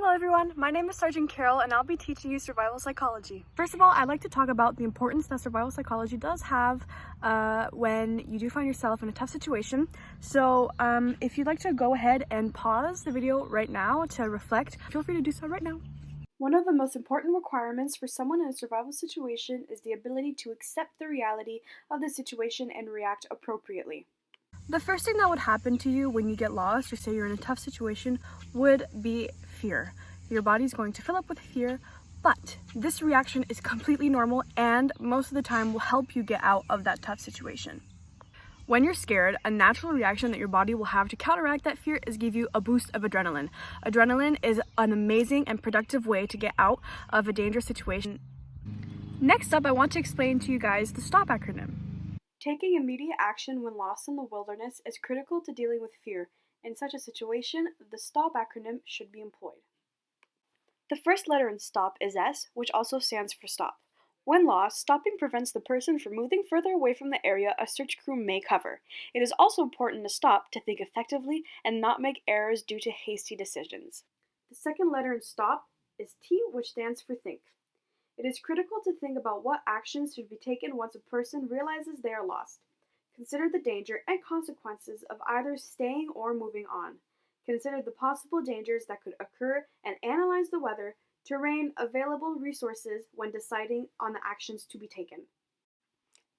Hello everyone, my name is Sgt Carroll and I'll be teaching you survival psychology. First of all, I'd like to talk about the importance that survival psychology does have when you do find yourself in a tough situation. So if you'd like to go ahead and pause the video right now to reflect, feel free to do so right now. One of the most important requirements for someone in a survival situation is the ability to accept the reality of the situation and react appropriately. The first thing that would happen to you when you get lost or say you're in a tough situation would be fear. Your body's going to fill up with fear, but this reaction is completely normal and most of the time will help you get out of that tough situation. When you're scared, a natural reaction that your body will have to counteract that fear is give you a boost of adrenaline. Adrenaline is an amazing and productive way to get out of a dangerous situation. Next up, I want to explain to you guys the STOP acronym. Taking immediate action when lost in the wilderness is critical to dealing with fear. In such a situation, the STOP acronym should be employed. The first letter in STOP is S, which also stands for stop. When lost, stopping prevents the person from moving further away from the area a search crew may cover. It is also important to stop to think effectively and not make errors due to hasty decisions. The second letter in STOP is T, which stands for think. It is critical to think about what actions should be taken once a person realizes they are lost. Consider the danger and consequences of either staying or moving on. Consider the possible dangers that could occur and analyze the weather, terrain, available resources when deciding on the actions to be taken.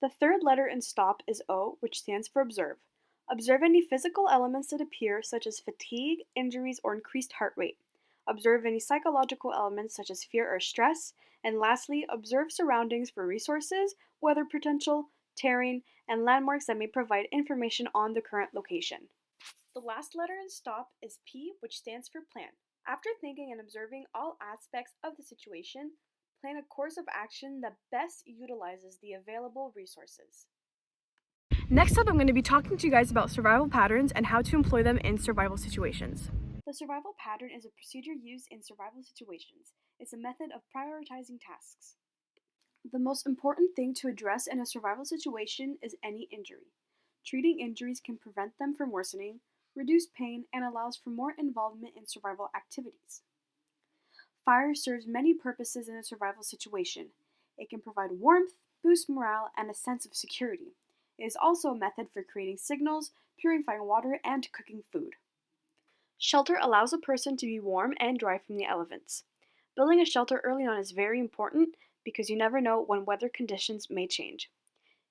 The third letter in STOP is O, which stands for observe. Observe any physical elements that appear, such as fatigue, injuries, or increased heart rate. Observe any psychological elements such as fear or stress. And lastly, observe surroundings for resources, weather potential, terrain, and landmarks that may provide information on the current location. The last letter in STOP is P, which stands for plan. After thinking and observing all aspects of the situation, plan a course of action that best utilizes the available resources. Next up, I'm going to be talking to you guys about survival patterns and how to employ them in survival situations. The survival pattern is a procedure used in survival situations. It's a method of prioritizing tasks. The most important thing to address in a survival situation is any injury. Treating injuries can prevent them from worsening, reduce pain, and allows for more involvement in survival activities. Fire serves many purposes in a survival situation. It can provide warmth, boost morale, and a sense of security. It is also a method for creating signals, purifying water, and cooking food. Shelter allows a person to be warm and dry from the elements. Building a shelter early on is very important because you never know when weather conditions may change.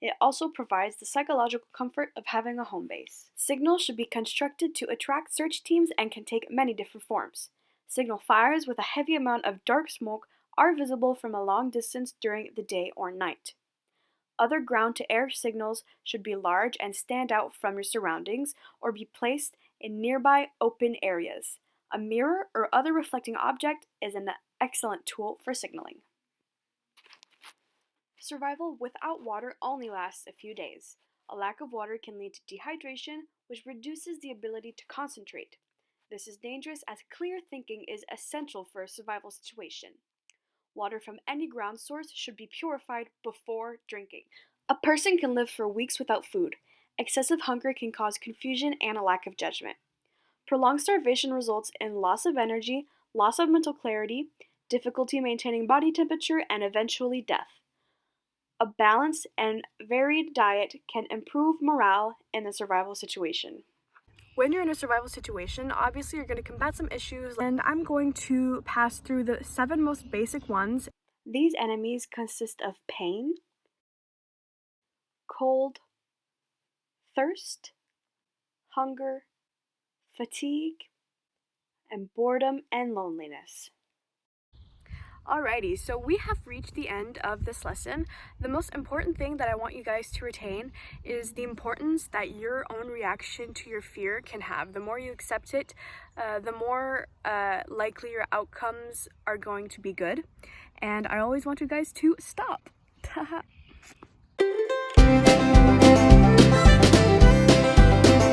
It also provides the psychological comfort of having a home base. Signals should be constructed to attract search teams and can take many different forms. Signal fires with a heavy amount of dark smoke are visible from a long distance during the day or night. Other ground-to-air signals should be large and stand out from your surroundings or be placed in nearby open areas. A mirror or other reflecting object is an excellent tool for signaling. Survival without water only lasts a few days. A lack of water can lead to dehydration, which reduces the ability to concentrate. This is dangerous as clear thinking is essential for a survival situation. Water from any ground source should be purified before drinking. A person can live for weeks without food. Excessive hunger can cause confusion and a lack of judgment. Prolonged starvation results in loss of energy, loss of mental clarity, difficulty maintaining body temperature, and eventually death. A balanced and varied diet can improve morale in a survival situation. When you're in a survival situation, obviously you're going to combat some issues, and I'm going to pass through the 7 most basic ones. These enemies consist of pain, cold, thirst, hunger, fatigue, and boredom and loneliness. Alrighty, so we have reached the end of this lesson. The most important thing that I want you guys to retain is the importance that your own reaction to your fear can have. The more you accept it, the more likely your outcomes are going to be good. And I always want you guys to stop.